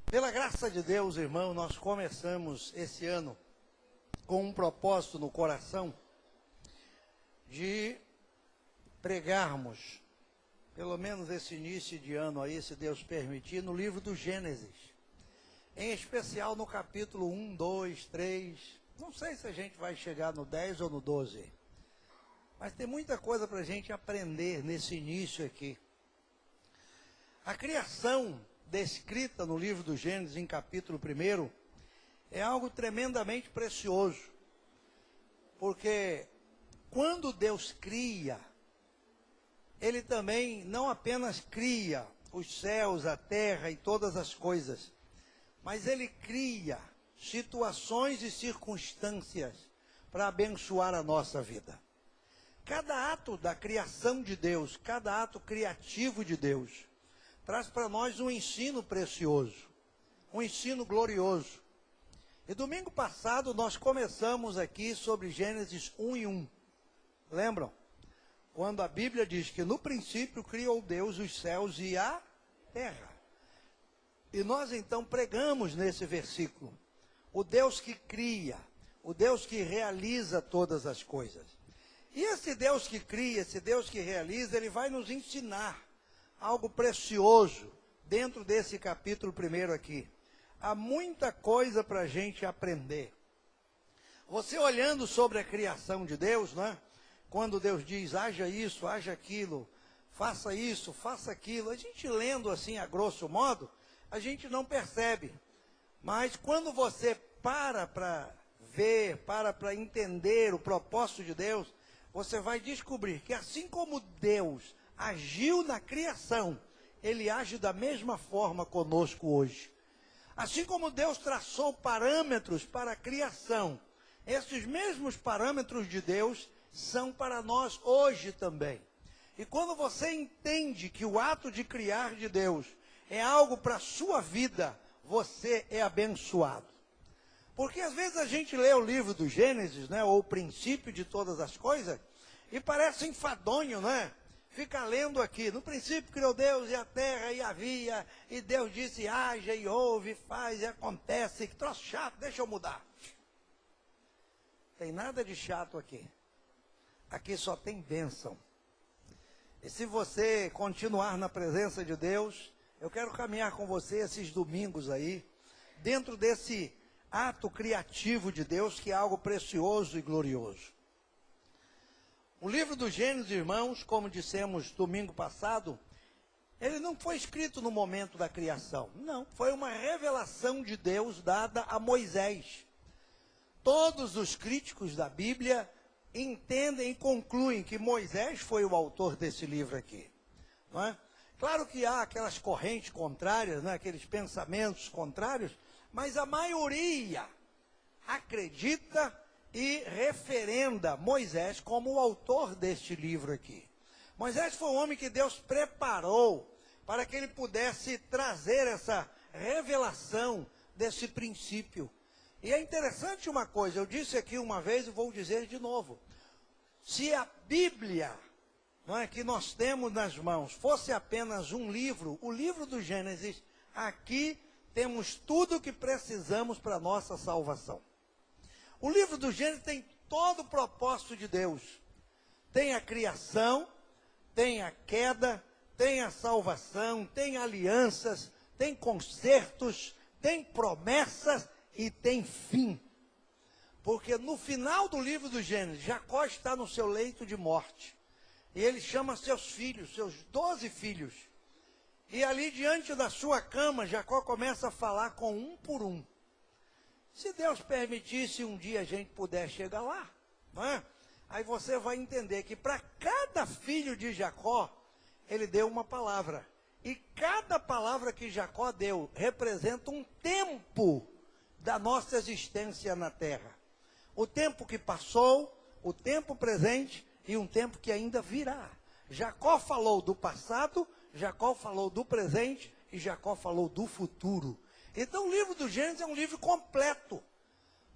Pela graça de Deus, irmão, nós começamos esse ano com um propósito no coração de pregarmos, pelo menos esse início de ano aí, se Deus permitir, no livro do Gênesis. Em especial no capítulo 1, 2, 3, não sei se a gente vai chegar no 10 ou no 12, mas tem muita coisa para a gente aprender nesse início aqui. A criação descrita no livro do Gênesis, em capítulo 1, é algo tremendamente precioso, porque quando Deus cria, Ele também não apenas cria os céus, a terra e todas as coisas, mas Ele cria situações e circunstâncias para abençoar a nossa vida. Cada ato da criação de Deus, cada ato criativo de Deus, traz para nós um ensino precioso, um ensino glorioso. E domingo passado nós começamos aqui sobre Gênesis 1 e 1. Lembram? Quando a Bíblia diz que no princípio criou Deus os céus e a terra. E nós então pregamos nesse versículo, o Deus que cria, o Deus que realiza todas as coisas. E esse Deus que cria, esse Deus que realiza, Ele vai nos ensinar algo precioso dentro desse capítulo 1 aqui. Há muita coisa para a gente aprender. Você olhando sobre a criação de Deus, né? Quando Deus diz, haja isso, haja aquilo, faça isso, faça aquilo, a gente lendo assim a grosso modo, a gente não percebe. Mas quando você para ver, para entender o propósito de Deus, você vai descobrir que assim como Deus agiu na criação, Ele age da mesma forma conosco hoje. Assim como Deus traçou parâmetros para a criação, esses mesmos parâmetros de Deus são para nós hoje também. E quando você entende que o ato de criar de Deus é algo para a sua vida, você é abençoado. Porque às vezes a gente lê o livro do Gênesis, né, ou o princípio de todas as coisas, e parece enfadonho, né? Fica lendo aqui, no princípio criou Deus e a terra e havia, e Deus disse, haja e ouve, faz e acontece, que troço chato, deixa eu mudar. Tem nada de chato aqui. Aqui só tem bênção. E se você continuar na presença de Deus, eu quero caminhar com você esses domingos aí, dentro desse ato criativo de Deus, que é algo precioso e glorioso. O livro do Gênesis, irmãos, como dissemos domingo passado, ele não foi escrito no momento da criação. Não, foi uma revelação de Deus dada a Moisés. Todos os críticos da Bíblia entendem e concluem que Moisés foi o autor desse livro aqui. Não é? Claro que há aquelas correntes contrárias, né, aqueles pensamentos contrários, mas a maioria acredita e referenda Moisés como o autor deste livro aqui. Moisés foi um homem que Deus preparou para que ele pudesse trazer essa revelação desse princípio. E é interessante uma coisa, eu disse aqui uma vez e vou dizer de novo. Se a Bíblia, não é, que nós temos nas mãos fosse apenas um livro, o livro do Gênesis, aqui temos tudo o que precisamos para a nossa salvação. O livro do Gênesis tem todo o propósito de Deus. Tem a criação, tem a queda, tem a salvação, tem alianças, tem concertos, tem promessas e tem fim. Porque no final do livro do Gênesis, Jacó está no seu leito de morte. E ele chama seus filhos, seus 12 filhos. E ali diante da sua cama, Jacó começa a falar com um por um. Se Deus permitisse um dia a gente puder chegar lá, não é? Aí você vai entender que para cada filho de Jacó, ele deu uma palavra. E cada palavra que Jacó deu representa um tempo da nossa existência na terra. O tempo que passou, o tempo presente e um tempo que ainda virá. Jacó falou do passado, Jacó falou do presente e Jacó falou do futuro. Então o livro do Gênesis é um livro completo.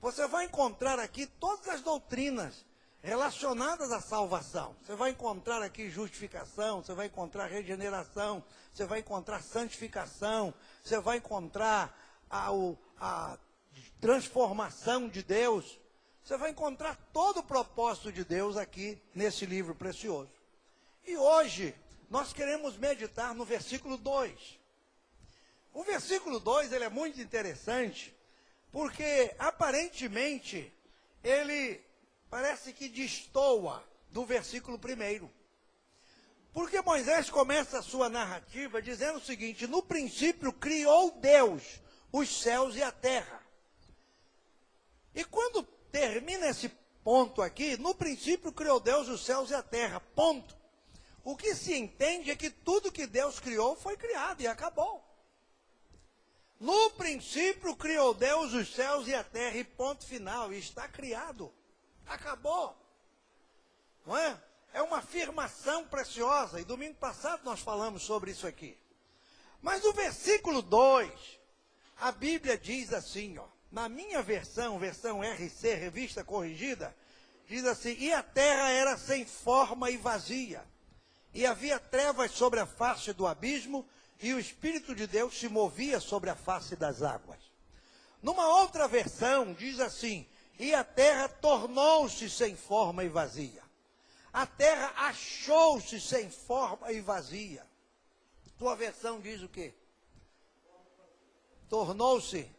Você vai encontrar aqui todas as doutrinas relacionadas à salvação. Você vai encontrar aqui justificação, você vai encontrar regeneração, você vai encontrar santificação, você vai encontrar a transformação de Deus, você vai encontrar todo o propósito de Deus aqui nesse livro precioso. E hoje nós queremos meditar no versículo 2. O versículo 2 ele é muito interessante, porque aparentemente ele parece que destoa do versículo 1. Porque Moisés começa a sua narrativa dizendo o seguinte: no princípio criou Deus os céus e a terra. E quando termina esse ponto aqui, no princípio criou Deus os céus e a terra, ponto. O que se entende é que tudo que Deus criou foi criado e acabou. No princípio criou Deus os céus e a terra e ponto final, e está criado, acabou. Não é? É uma afirmação preciosa, e domingo passado nós falamos sobre isso aqui. Mas o versículo 2, a Bíblia diz assim, ó, na minha versão RC, Revista Corrigida, diz assim: e a terra era sem forma e vazia, e havia trevas sobre a face do abismo, e o Espírito de Deus se movia sobre a face das águas. Numa outra versão, diz assim: e a terra tornou-se sem forma e vazia. A terra achou-se sem forma e vazia. Tua versão diz o quê? Tornou-se.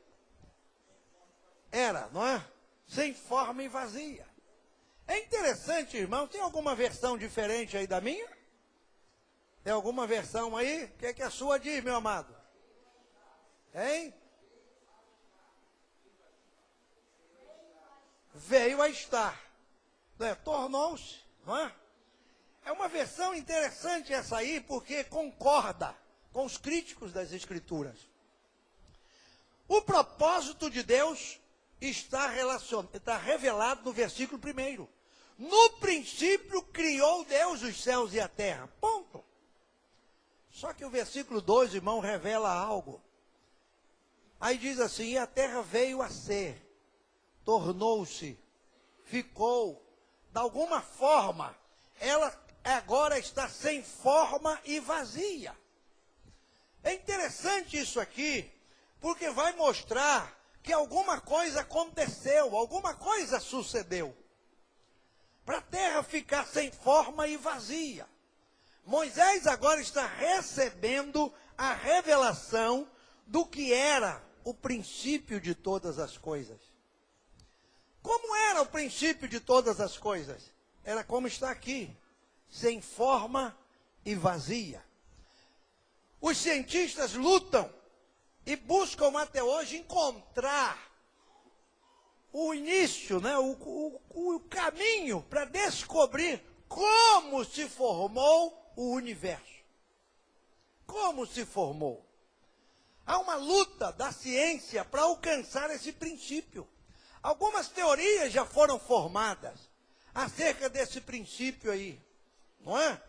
Era, não é? Sem forma e vazia. É interessante, irmão. Tem alguma versão diferente aí da minha? Tem alguma versão aí? O que é que a sua diz, meu amado? Hein? Veio a estar. Tornou-se, não é? É uma versão interessante essa aí, porque concorda com os críticos das Escrituras. O propósito de Deus está revelado no versículo 1. No princípio criou Deus os céus e a terra. Ponto. Só que o versículo 2, irmão, revela algo. Aí diz assim: e a terra veio a ser, tornou-se, ficou, de alguma forma, ela agora está sem forma e vazia. É interessante isso aqui, porque vai mostrar que alguma coisa aconteceu, alguma coisa sucedeu, para a terra ficar sem forma e vazia. Moisés agora está recebendo a revelação do que era o princípio de todas as coisas. Como era o princípio de todas as coisas? Era como está aqui, sem forma e vazia. Os cientistas lutam e buscam até hoje encontrar o início, né, o caminho para descobrir como se formou o universo. Como se formou? Há uma luta da ciência para alcançar esse princípio. Algumas teorias já foram formadas acerca desse princípio aí, não é?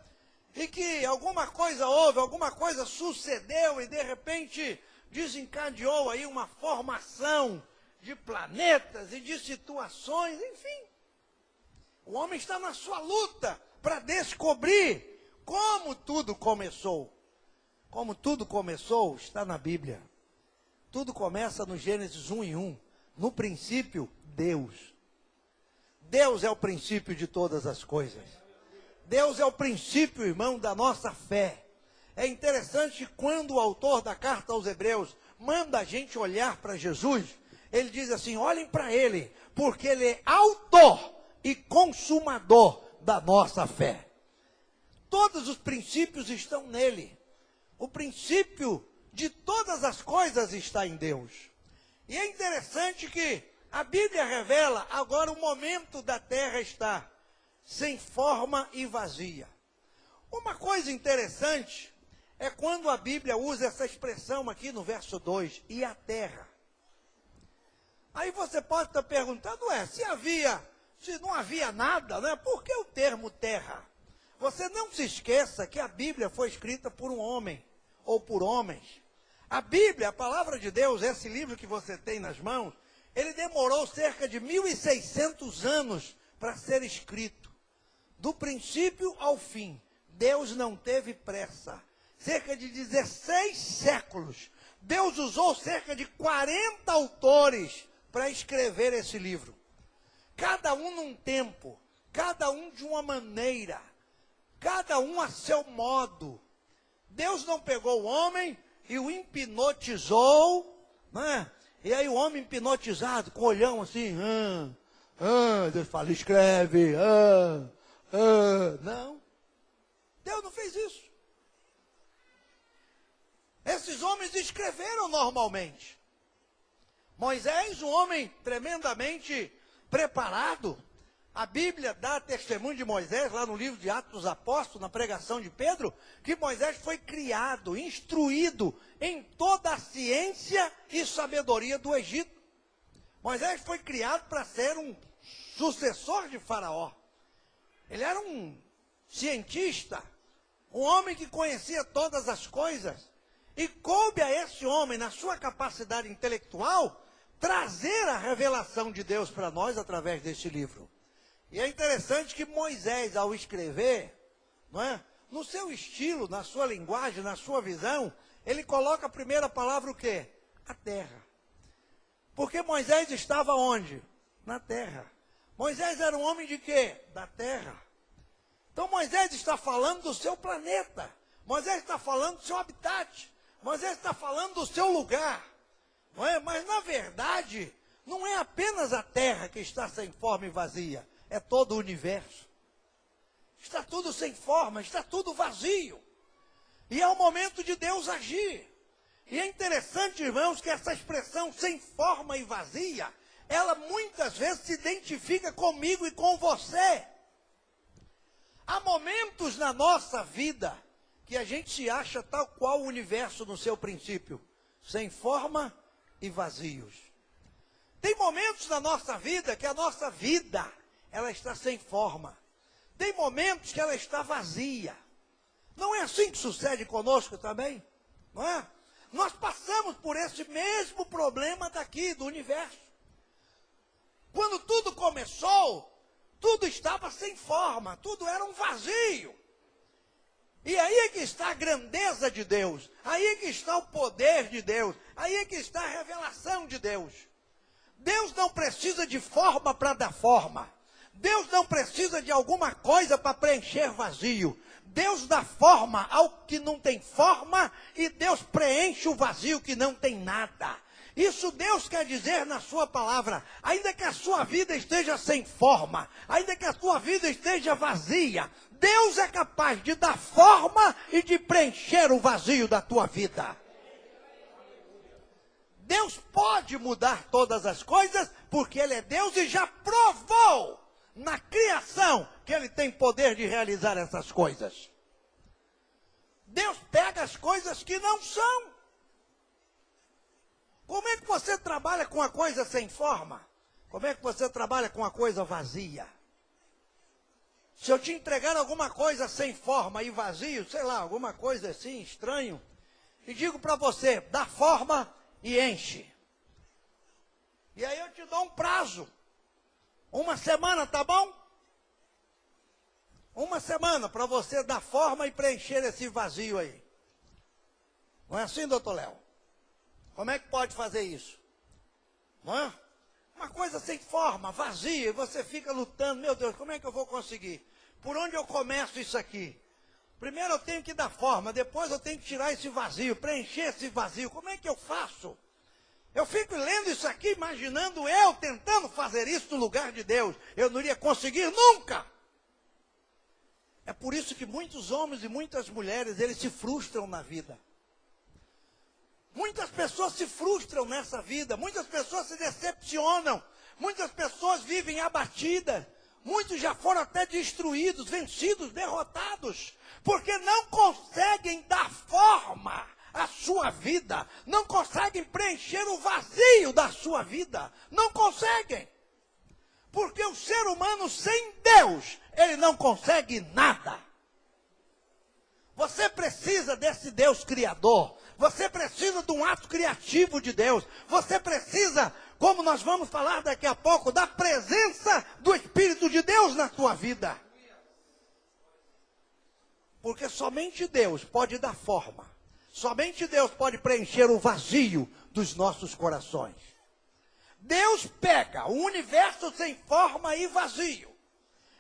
E que alguma coisa houve, alguma coisa sucedeu e de repente desencadeou aí uma formação de planetas e de situações, enfim. O homem está na sua luta para descobrir como tudo começou. Como tudo começou, está na Bíblia. Tudo começa no Gênesis 1:1. No princípio, Deus. Deus é o princípio de todas as coisas. Deus é o princípio, irmão, da nossa fé. É interessante quando o autor da carta aos Hebreus manda a gente olhar para Jesus, ele diz assim: olhem para ele, porque ele é autor e consumador da nossa fé. Todos os princípios estão nele. O princípio de todas as coisas está em Deus. E é interessante que a Bíblia revela agora o momento da terra estar sem forma e vazia. Uma coisa interessante é quando a Bíblia usa essa expressão aqui no verso 2, e a terra. Aí você pode estar perguntando, se não havia nada, né? Por que o termo terra? Você não se esqueça que a Bíblia foi escrita por um homem, ou por homens. A Bíblia, a palavra de Deus, esse livro que você tem nas mãos, ele demorou cerca de 1.600 anos para ser escrito. Do princípio ao fim, Deus não teve pressa. Cerca de 16 séculos Deus usou cerca de 40 autores para escrever esse livro. Cada um num tempo, cada um de uma maneira, cada um a seu modo. Deus não pegou o homem e o hipnotizou, né? E aí o homem hipnotizado, com o olhão assim, Deus fala, escreve, não. Deus não fez isso. Esses homens escreveram normalmente. Moisés, um homem tremendamente preparado. A Bíblia dá testemunho de Moisés, lá no livro de Atos dos Apóstolos, na pregação de Pedro, que Moisés foi criado, instruído em toda a ciência e sabedoria do Egito. Moisés foi criado para ser um sucessor de Faraó. Ele era um cientista, um homem que conhecia todas as coisas. E coube a esse homem, na sua capacidade intelectual, trazer a revelação de Deus para nós através deste livro. E é interessante que Moisés, ao escrever, não é, no seu estilo, na sua linguagem, na sua visão, ele coloca a primeira palavra o quê? A terra. Porque Moisés estava onde? Na terra. Moisés era um homem de quê? Da terra. Então Moisés está falando do seu planeta. Moisés está falando do seu habitat. Moisés está falando do seu lugar. Não é? Mas na verdade, não é apenas a terra que está sem forma e vazia. É todo o universo. Está tudo sem forma, está tudo vazio. E é o momento de Deus agir. E é interessante, irmãos, que essa expressão sem forma e vazia, ela muitas vezes se identifica comigo e com você. Há momentos na nossa vida que a gente se acha tal qual o universo no seu princípio, sem forma e vazios. Tem momentos na nossa vida que a nossa vida, ela está sem forma. Tem momentos que ela está vazia. Não é assim que sucede conosco também? Não é? Nós passamos por esse mesmo problema daqui, do universo. Quando tudo começou, tudo estava sem forma, tudo era um vazio. E aí é que está a grandeza de Deus, aí é que está o poder de Deus, aí é que está a revelação de Deus. Deus não precisa de forma para dar forma. Deus não precisa de alguma coisa para preencher vazio. Deus dá forma ao que não tem forma e Deus preenche o vazio que não tem nada. Isso Deus quer dizer na sua palavra. Ainda que a sua vida esteja sem forma, ainda que a sua vida esteja vazia, Deus é capaz de dar forma e de preencher o vazio da tua vida. Deus pode mudar todas as coisas, porque Ele é Deus e já provou na criação que Ele tem poder de realizar essas coisas. Deus pega as coisas que não são. Como é que você trabalha com a coisa sem forma? Como é que você trabalha com a coisa vazia? Se eu te entregar alguma coisa sem forma e vazio, sei lá, alguma coisa assim, estranho, e digo para você, dá forma e enche. E aí eu te dou um prazo. 1 semana, tá bom? 1 semana para você dar forma e preencher esse vazio aí. Não é assim, doutor Léo? Como é que pode fazer isso? Não é? Uma coisa sem forma, vazia, e você fica lutando, meu Deus, como é que eu vou conseguir? Por onde eu começo isso aqui? Primeiro eu tenho que dar forma, depois eu tenho que tirar esse vazio, preencher esse vazio. Como é que eu faço? Eu fico lendo isso aqui, imaginando eu tentando fazer isso no lugar de Deus. Eu não iria conseguir nunca. É por isso que muitos homens e muitas mulheres, eles se frustram na vida. Muitas pessoas se frustram nessa vida, muitas pessoas se decepcionam, muitas pessoas vivem abatidas, muitos já foram até destruídos, vencidos, derrotados, porque não conseguem dar forma à sua vida, não conseguem preencher o vazio da sua vida, não conseguem. Porque o ser humano sem Deus, ele não consegue nada. Você precisa desse Deus criador. Você precisa de um ato criativo de Deus. Você precisa, como nós vamos falar daqui a pouco, da presença do Espírito de Deus na tua vida. Porque somente Deus pode dar forma. Somente Deus pode preencher o vazio dos nossos corações. Deus pega o universo sem forma e vazio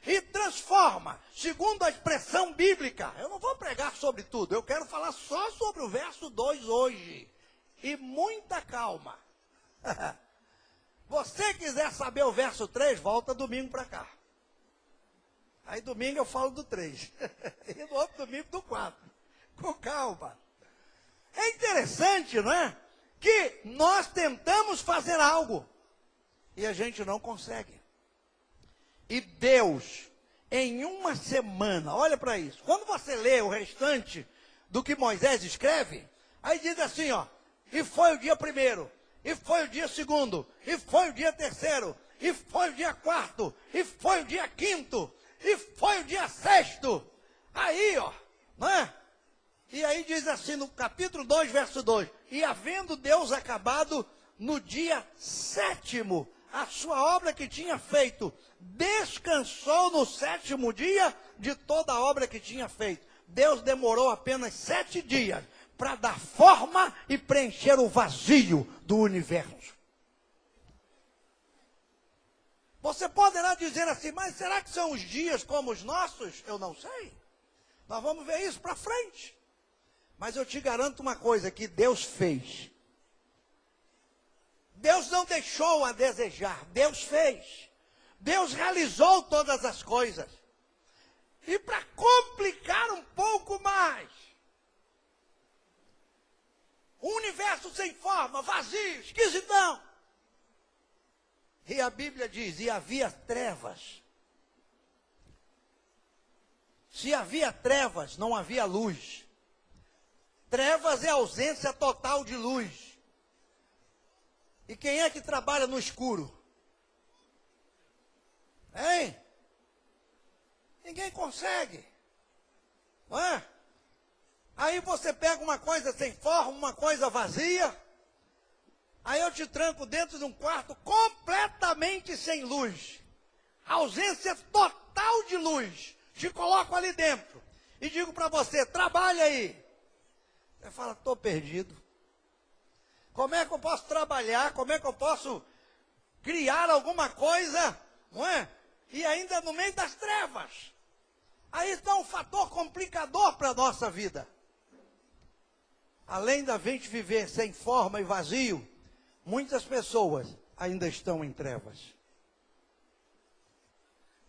e transforma, segundo a expressão bíblica. Eu não vou pregar sobre tudo, eu quero falar só sobre o verso 2 hoje. E muita calma. Você quiser saber o verso 3, volta domingo para cá. Aí domingo eu falo do 3. E no outro domingo do 4. Com calma. É interessante, não é? Que nós tentamos fazer algo e a gente não consegue. E Deus, em uma semana, olha para isso. Quando você lê o restante do que Moisés escreve, aí diz assim, ó. E foi o dia 1º, e foi o dia 2º, e foi o dia 3º, e foi o dia 4º, e foi o dia 5º, e foi o dia 6º. Aí, ó, não é? E aí diz assim no capítulo 2, verso 2. E havendo Deus acabado no dia 7º a sua obra que tinha feito, descansou no 7º dia de toda a obra que tinha feito. Deus demorou apenas 7 dias para dar forma e preencher o vazio do universo. Você poderá dizer assim, mas será que são os dias como os nossos? Eu não sei. Nós vamos ver isso para frente. Mas eu te garanto uma coisa, que Deus fez. Deus não deixou a desejar, Deus fez. Deus realizou todas as coisas. E para complicar um pouco mais, um universo sem forma, vazio, esquisitão. E a Bíblia diz, e havia trevas. Se havia trevas, não havia luz. Trevas é ausência total de luz. E quem é que trabalha no escuro? Hein? Ninguém consegue. Não é? Aí você pega uma coisa sem forma, uma coisa vazia. Aí eu te tranco dentro de um quarto completamente sem luz. Ausência total de luz. Te coloco ali dentro. E digo para você, trabalha aí. Você fala, estou perdido. Como é que eu posso trabalhar? Como é que eu posso criar alguma coisa? Não é? E ainda no meio das trevas. Aí está um fator complicador para a nossa vida. Além da gente viver sem forma e vazio, muitas pessoas ainda estão em trevas.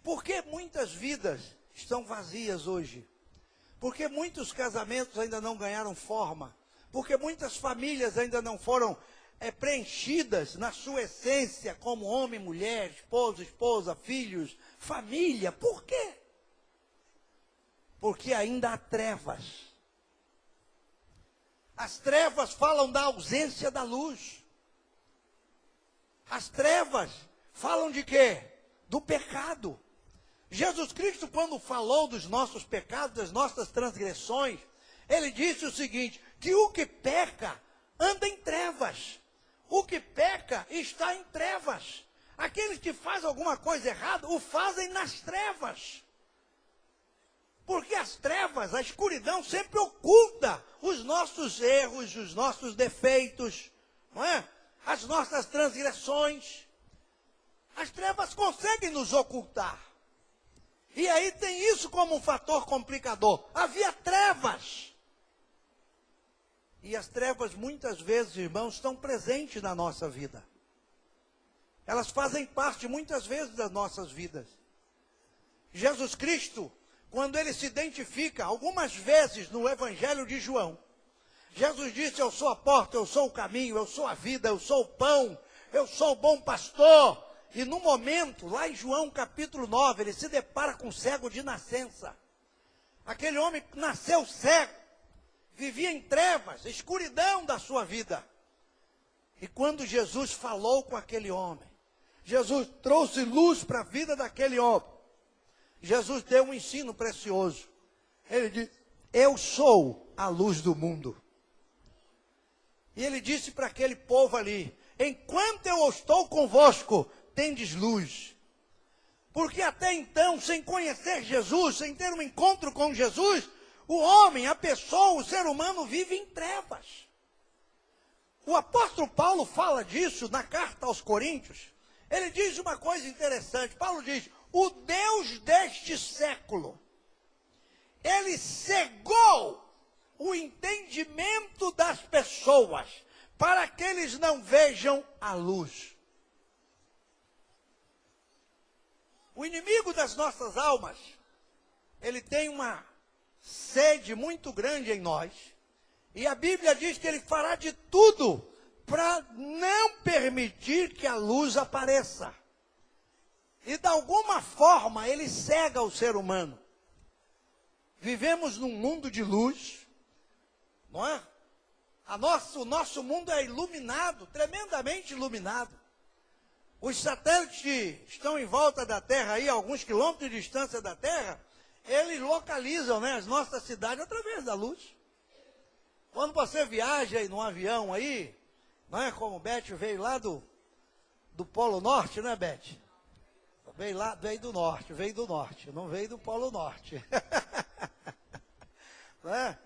Por que muitas vidas estão vazias hoje? Porque muitos casamentos ainda não ganharam forma. Porque muitas famílias ainda não foram preenchidas na sua essência, como homem, mulher, esposo, esposa, filhos, família. Por quê? Porque ainda há trevas. As trevas falam da ausência da luz. As trevas falam de quê? Do pecado. Jesus Cristo, quando falou dos nossos pecados, das nossas transgressões, ele disse o seguinte, que o que peca anda em trevas. O que peca está em trevas. Aqueles que fazem alguma coisa errada, o fazem nas trevas. Porque as trevas, a escuridão sempre oculta os nossos erros, os nossos defeitos, não é? As nossas transgressões. As trevas conseguem nos ocultar. E aí tem isso como um fator complicador. Havia trevas. E as trevas muitas vezes, irmãos, estão presentes na nossa vida. Elas fazem parte muitas vezes das nossas vidas. Jesus Cristo, quando ele se identifica algumas vezes no Evangelho de João, Jesus disse, eu sou a porta, eu sou o caminho, eu sou a vida, eu sou o pão, eu sou o bom pastor. E no momento, lá em João capítulo 9, ele se depara com um cego de nascença. Aquele homem nasceu cego, vivia em trevas, escuridão da sua vida. E quando Jesus falou com aquele homem, Jesus trouxe luz para a vida daquele homem. Jesus deu um ensino precioso. Ele disse, eu sou a luz do mundo. E ele disse para aquele povo ali, enquanto eu estou convosco, tendes luz. Porque até então, sem conhecer Jesus, sem ter um encontro com Jesus, O homem, a pessoa, o ser humano vive em trevas. O apóstolo Paulo fala disso na carta aos Coríntios. Ele diz uma coisa interessante. Paulo diz: o Deus deste século, ele cegou o entendimento das pessoas para que eles não vejam a luz. O inimigo das nossas almas, ele tem uma sede muito grande em nós, e a Bíblia diz que ele fará de tudo para não permitir que a luz apareça. E de alguma forma ele cega o ser humano. Vivemos num mundo de luz, não é? O nosso mundo é iluminado, tremendamente iluminado. Os satélites que estão em volta da Terra, aí, a alguns quilômetros de distância da Terra, eles localizam, né, as nossas cidades através da luz. Quando você viaja aí num avião aí, não é como o Beth veio lá do Polo Norte, né, Beth? Veio do norte, não veio do Polo Norte. Não é?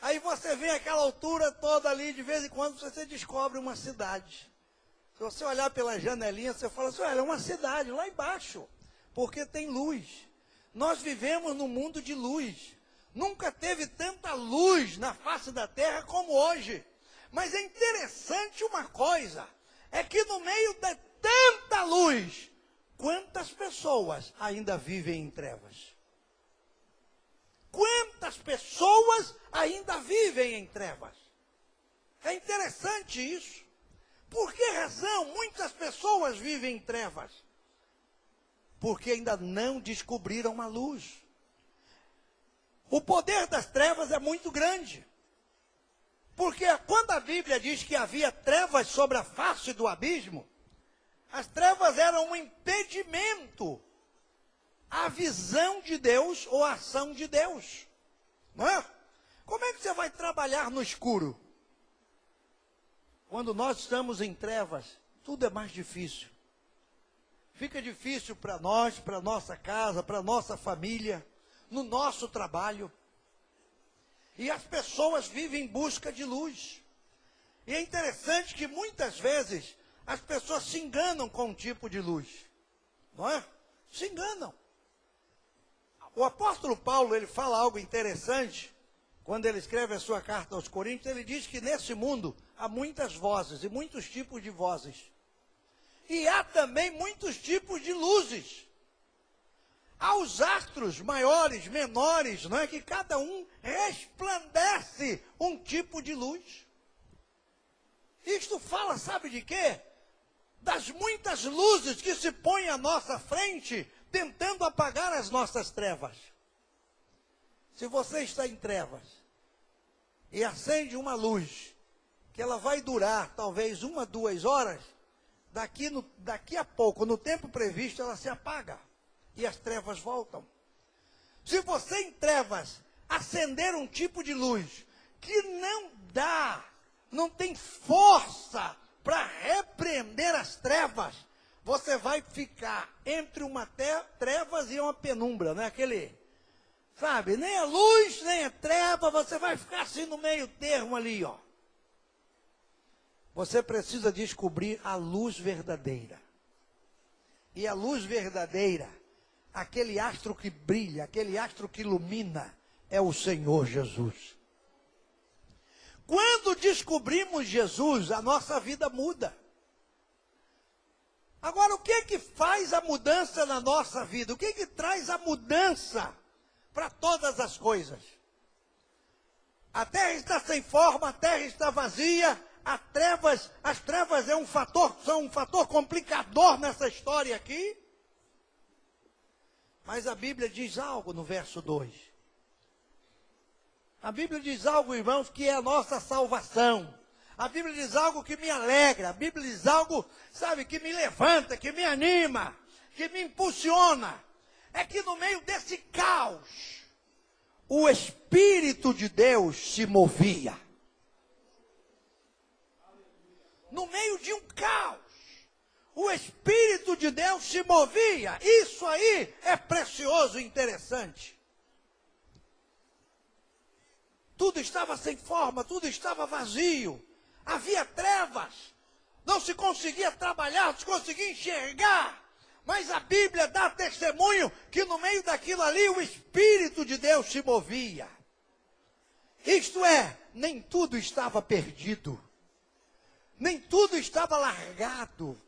Aí você vê aquela altura toda ali, de vez em quando você descobre uma cidade. Se você olhar pela janelinha, você fala assim: olha, é uma cidade lá embaixo, porque tem luz. Nós vivemos num mundo de luz. Nunca teve tanta luz na face da terra como hoje. Mas é interessante uma coisa, é que no meio de tanta luz, quantas pessoas ainda vivem em trevas? Quantas pessoas ainda vivem em trevas? É interessante isso. Por que razão muitas pessoas vivem em trevas? Porque ainda não descobriram a luz. O poder das trevas é muito grande. Porque quando a Bíblia diz que havia trevas sobre a face do abismo, as trevas eram um impedimento à visão de Deus ou à ação de Deus. Não é? Como é que você vai trabalhar no escuro? Quando nós estamos em trevas, tudo é mais difícil. Fica difícil para nós, para nossa casa, para nossa família, no nosso trabalho. E as pessoas vivem em busca de luz. E é interessante que muitas vezes as pessoas se enganam com um tipo de luz. Não é? Se enganam. O apóstolo Paulo, ele fala algo interessante. Quando ele escreve a sua carta aos Coríntios, ele diz que nesse mundo há muitas vozes e muitos tipos de vozes. E há também muitos tipos de luzes. Há os astros maiores, menores, não é? Que cada um resplandece um tipo de luz. Isto fala, sabe de quê? Das muitas luzes que se põem à nossa frente, tentando apagar as nossas trevas. Se você está em trevas e acende uma luz, que ela vai durar talvez 1, 2 horas, daqui a pouco, no tempo previsto, ela se apaga e as trevas voltam. Se você em trevas acender um tipo de luz que não tem força para repreender as trevas, você vai ficar entre uma trevas e uma penumbra, né? Sabe, nem a luz, nem a treva, você vai ficar assim no meio termo ali, ó. Você precisa descobrir a luz verdadeira. E a luz verdadeira, aquele astro que brilha, aquele astro que ilumina, é o Senhor Jesus. Quando descobrimos Jesus, a nossa vida muda. Agora, o que é que faz a mudança na nossa vida? O que é que traz a mudança para todas as coisas? A terra está sem forma, a terra está vazia, as trevas são um fator complicador nessa história aqui. Mas a Bíblia diz algo no verso 2. A Bíblia diz algo, irmãos, que é a nossa salvação. A Bíblia diz algo que me alegra. A Bíblia diz algo, sabe, que me levanta, que me anima, que me impulsiona. É que no meio desse caos, o Espírito de Deus se movia. No meio de um caos, o Espírito de Deus se movia. Isso aí é precioso e interessante. tudo estava sem forma, tudo estava vazio. Havia trevas. Não se conseguia trabalhar, não se conseguia enxergar. Mas a Bíblia dá testemunho que no meio daquilo ali o Espírito de Deus se movia. Isto é, nem tudo estava perdido. Nem tudo estava largado.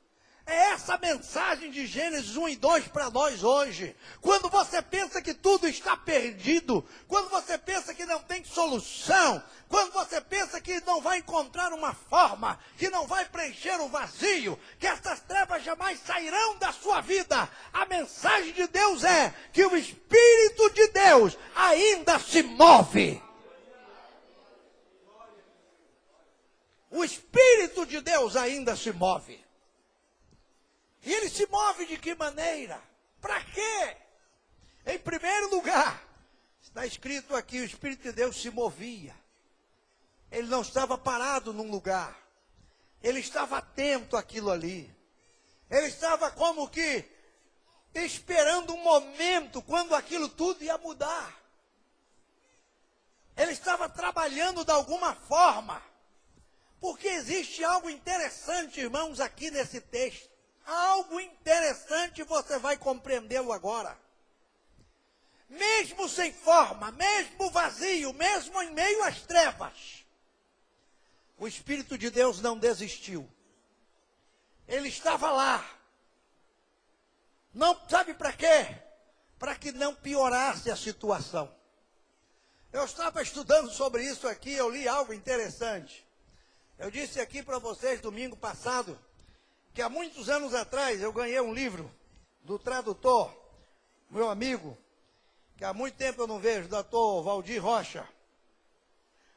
É essa mensagem de Gênesis 1 e 2 para nós hoje. Quando você pensa que tudo está perdido, quando você pensa que não tem solução, quando você pensa que não vai encontrar uma forma, que não vai preencher o vazio, que essas trevas jamais sairão da sua vida, a mensagem de Deus é que o Espírito de Deus ainda se move. O Espírito de Deus ainda se move. E ele se move de que maneira? Para quê? Em primeiro lugar, está escrito aqui, o Espírito de Deus se movia. Ele não estava parado num lugar. Ele estava atento àquilo ali. Ele estava como que esperando um momento quando aquilo tudo ia mudar. Ele estava trabalhando de alguma forma. Porque existe algo interessante, irmãos, aqui nesse texto. Algo interessante, você vai compreendê-lo agora. Mesmo sem forma, mesmo vazio, mesmo em meio às trevas, o Espírito de Deus não desistiu. Ele estava lá. Não sabe para quê? Para que não piorasse a situação. Eu estava estudando sobre isso aqui, eu li algo interessante. Eu disse aqui para vocês domingo passado, que há muitos anos atrás eu ganhei um livro do tradutor, meu amigo, que há muito tempo eu não vejo, doutor Valdir Rocha.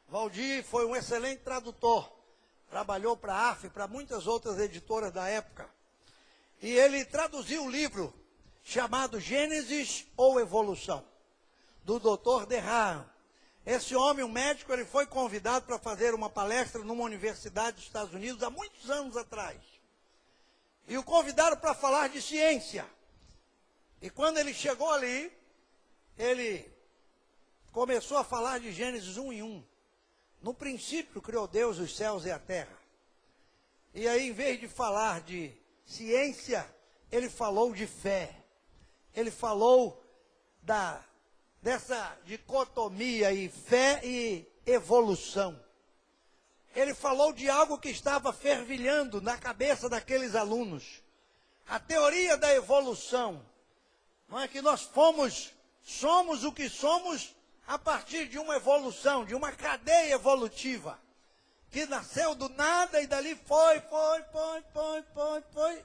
Valdir foi um excelente tradutor, trabalhou para a AF, para muitas outras editoras da época. E ele traduziu um livro chamado Gênesis ou Evolução, do doutor Derham. Esse homem, um médico, ele foi convidado para fazer uma palestra numa universidade dos Estados Unidos há muitos anos atrás. E o convidaram para falar de ciência. E quando ele chegou ali, ele começou a falar de Gênesis 1 e 1. No princípio criou Deus os céus e a terra. E aí, em vez de falar de ciência, ele falou de fé. Ele falou dessa dicotomia e fé e evolução. Ele falou de algo que estava fervilhando na cabeça daqueles alunos. A teoria da evolução. Não é que nós somos o que somos a partir de uma evolução, de uma cadeia evolutiva. Que nasceu do nada e dali foi,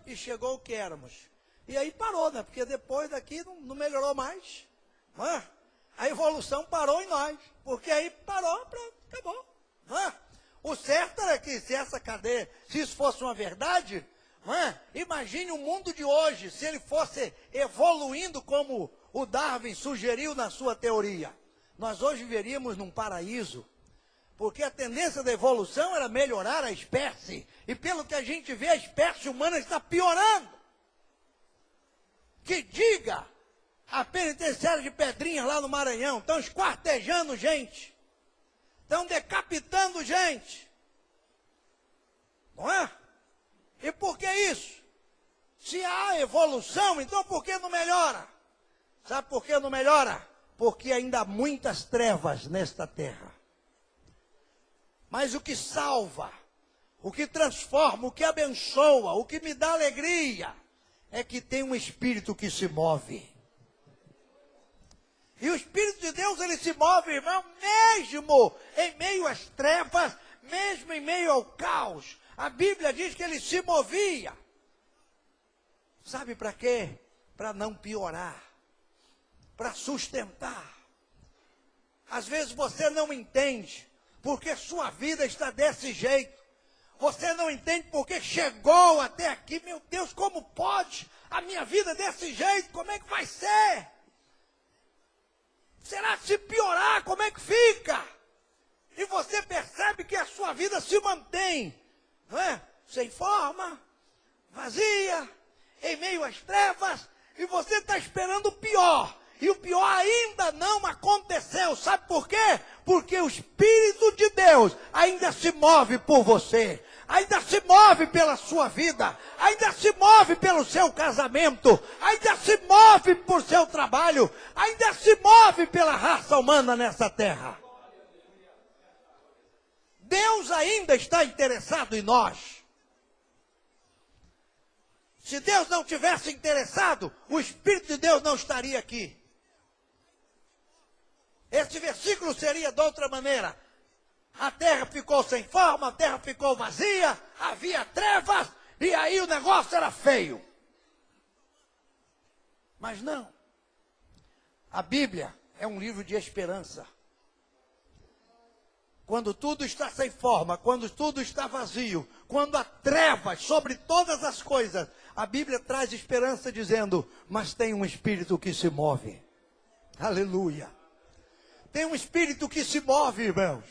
e chegou o que éramos. E aí parou, né? Porque depois daqui não melhorou mais. Não é? A evolução parou em nós. Porque aí parou, pronto, acabou. Não é? O certo era que se essa cadeia, se isso fosse uma verdade, não é? Imagine o mundo de hoje, se ele fosse evoluindo como o Darwin sugeriu na sua teoria. Nós hoje viveríamos num paraíso, porque a tendência da evolução era melhorar a espécie, e pelo que a gente vê, a espécie humana está piorando. Que diga, a penitenciária de Pedrinhas lá no Maranhão, estão esquartejando gente. Estão decapitando gente. Não é? E por que isso? Se há evolução, então por que não melhora? Sabe por que não melhora? Porque ainda há muitas trevas nesta terra. Mas o que salva, o que transforma, o que abençoa, o que me dá alegria, é que tem um Espírito que se move. E o Espírito de Deus, ele se move, irmão, mesmo em meio às trevas, mesmo em meio ao caos. A Bíblia diz que ele se movia. Sabe para quê? Para não piorar. Para sustentar. Às vezes você não entende porque sua vida está desse jeito. Você não entende porque chegou até aqui. Meu Deus, como pode a minha vida desse jeito? Como é que vai ser? Será que se piorar, como é que fica? E você percebe que a sua vida se mantém, não é? Sem forma, vazia, em meio às trevas, e você está esperando o pior. E o pior ainda não aconteceu. Sabe por quê? Porque o Espírito de Deus ainda se move por você. Ainda se move pela sua vida. Ainda se move pelo seu casamento. Ainda se move por seu trabalho. Ainda se move pela raça humana nessa terra. Deus ainda está interessado em nós. Se Deus não tivesse interessado, o Espírito de Deus não estaria aqui. Esse versículo seria de outra maneira. A terra ficou sem forma, a terra ficou vazia, havia trevas, e aí o negócio era feio. Mas não. A Bíblia é um livro de esperança. Quando tudo está sem forma, quando tudo está vazio, quando há trevas sobre todas as coisas, a Bíblia traz esperança dizendo, mas tem um Espírito que se move. Aleluia. Tem um Espírito que se move, irmãos.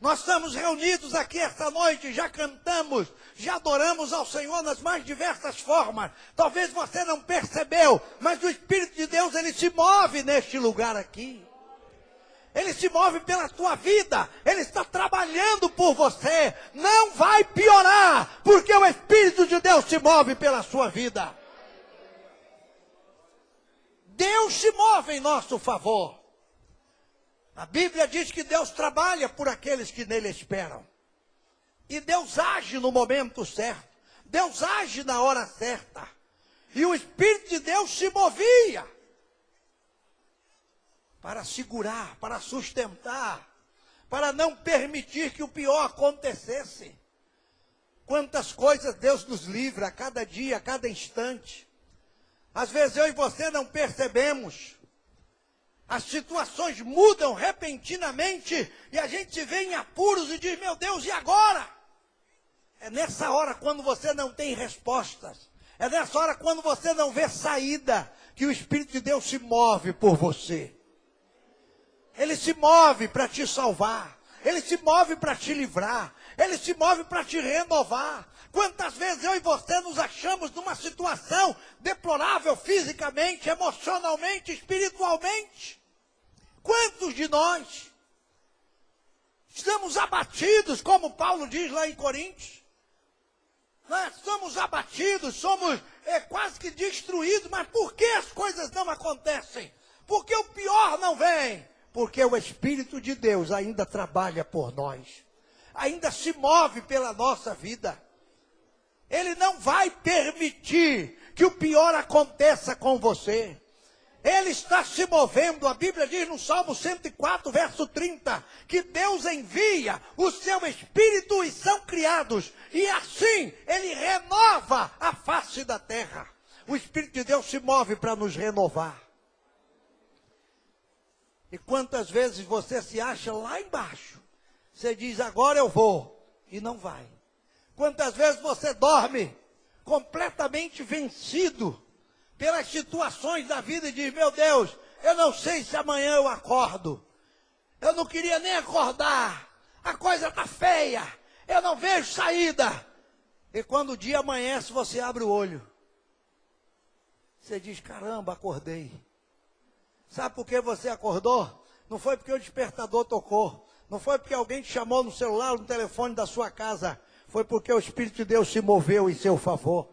Nós estamos reunidos aqui esta noite, já cantamos, já adoramos ao Senhor nas mais diversas formas. Talvez você não percebeu, mas o Espírito de Deus, ele se move neste lugar aqui. Ele se move pela tua vida, ele está trabalhando por você. Não vai piorar, porque o Espírito de Deus se move pela sua vida. Deus se move em nosso favor. A Bíblia diz que Deus trabalha por aqueles que nele esperam. E Deus age no momento certo. Deus age na hora certa. E o Espírito de Deus se movia para segurar, para sustentar, para não permitir que o pior acontecesse. Quantas coisas Deus nos livra a cada dia, a cada instante. Às vezes eu e você não percebemos. As situações mudam repentinamente e a gente se vê em apuros e diz, meu Deus, e agora? É nessa hora quando você não tem respostas. É nessa hora quando você não vê saída que o Espírito de Deus se move por você. Ele se move para te salvar. Ele se move para te livrar. Ele se move para te renovar. Quantas vezes eu e você nos achamos numa situação deplorável fisicamente, emocionalmente, espiritualmente? Quantos de nós estamos abatidos, como Paulo diz lá em Coríntios? Nós somos abatidos, somos quase que destruídos, mas por que as coisas não acontecem? Porque o pior não vem? Porque o Espírito de Deus ainda trabalha por nós, ainda se move pela nossa vida. Ele não vai permitir que o pior aconteça com você. Ele está se movendo. A Bíblia diz no Salmo 104, verso 30, que Deus envia o seu Espírito e são criados. E assim, Ele renova a face da terra. O Espírito de Deus se move para nos renovar. E quantas vezes você se acha lá embaixo? Você diz, agora eu vou, e não vai. Quantas vezes você dorme completamente vencido pelas situações da vida e diz, meu Deus, eu não sei se amanhã eu acordo. Eu não queria nem acordar. A coisa está feia. Eu não vejo saída. E quando o dia amanhece, você abre o olho. Você diz, caramba, acordei. Sabe por que você acordou? Não foi porque o despertador tocou. Não foi porque alguém te chamou no celular ou no telefone da sua casa. Foi porque o Espírito de Deus se moveu em seu favor.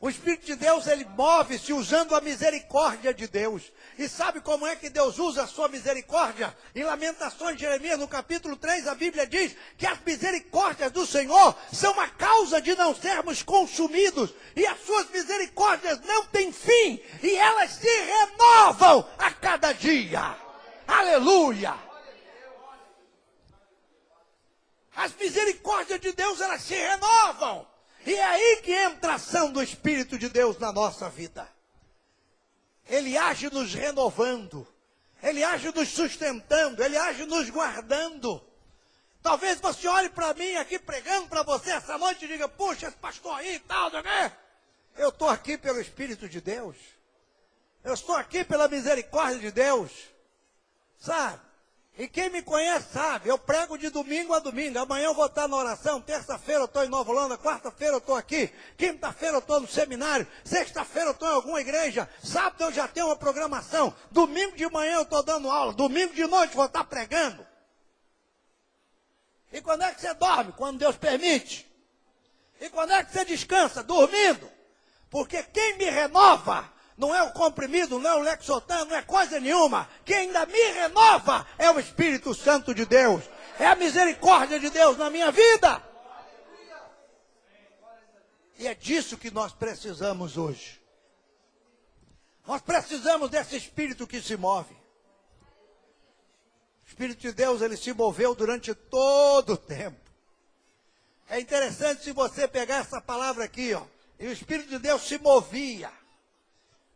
O Espírito de Deus, ele move-se usando a misericórdia de Deus. E sabe como é que Deus usa a sua misericórdia? Em Lamentações de Jeremias, no capítulo 3, a Bíblia diz que as misericórdias do Senhor são a causa de não sermos consumidos. E as suas misericórdias não têm fim. E elas se renovam a cada dia. Aleluia! As misericórdias de Deus, elas se renovam. E é aí que entra a ação do Espírito de Deus na nossa vida. Ele age nos renovando. Ele age nos sustentando. Ele age nos guardando. Talvez você olhe para mim aqui pregando para você essa noite e diga, puxa, esse pastor aí e tal, né? Eu estou aqui pelo Espírito de Deus. Eu estou aqui pela misericórdia de Deus. Sabe? E quem me conhece sabe, eu prego de domingo a domingo. Amanhã eu vou estar na oração, terça-feira eu estou em Nova Holanda, quarta-feira eu estou aqui, quinta-feira eu estou no seminário, sexta-feira eu estou em alguma igreja, sábado eu já tenho uma programação, domingo de manhã eu estou dando aula, domingo de noite vou estar pregando. E quando é que você dorme? Quando Deus permite. E quando é que você descansa? Dormindo. Porque quem me renova não é o comprimido, não é o Lexotan, não é coisa nenhuma. Quem ainda me renova é o Espírito Santo de Deus. É a misericórdia de Deus na minha vida. E é disso que nós precisamos hoje. Nós precisamos desse Espírito que se move. O Espírito de Deus, ele se moveu durante todo o tempo. É interessante se você pegar essa palavra aqui, ó. E o Espírito de Deus se movia.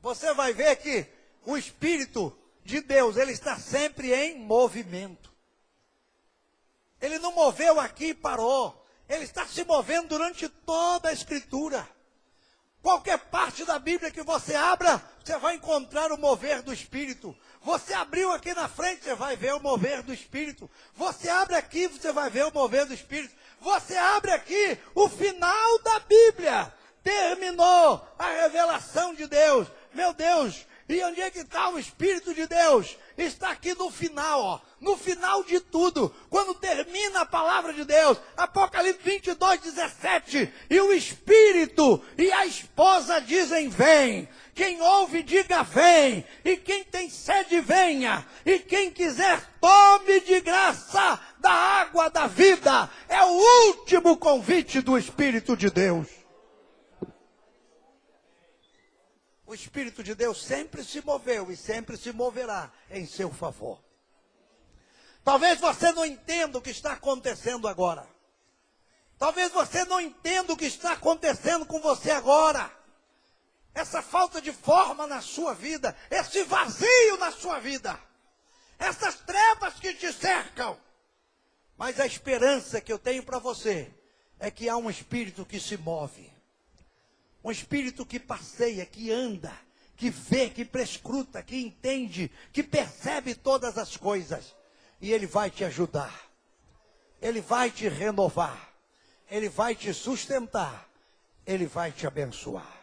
Você vai ver que o Espírito de Deus, ele está sempre em movimento. Ele não moveu aqui e parou. Ele está se movendo durante toda a Escritura. Qualquer parte da Bíblia que você abra, você vai encontrar o mover do Espírito. Você abriu aqui na frente, você vai ver o mover do Espírito. Você abre aqui, você vai ver o mover do Espírito. Você abre aqui o final da Bíblia. Terminou a revelação de Deus. Meu Deus, e onde é que está o Espírito de Deus? Está aqui no final, ó, no final de tudo, quando termina a palavra de Deus, Apocalipse 22, 17, e o Espírito e a esposa dizem, vem. Quem ouve, diga, vem. E quem tem sede, venha. E quem quiser, tome de graça da água da vida. É o último convite do Espírito de Deus. O Espírito de Deus sempre se moveu e sempre se moverá em seu favor. Talvez você não entenda o que está acontecendo agora. Talvez você não entenda o que está acontecendo com você agora. Essa falta de forma na sua vida, esse vazio na sua vida, essas trevas que te cercam. Mas a esperança que eu tenho para você é que há um Espírito que se move. Um Espírito que passeia, que anda, que vê, que prescruta, que entende, que percebe todas as coisas. E Ele vai te ajudar. Ele vai te renovar. Ele vai te sustentar. Ele vai te abençoar.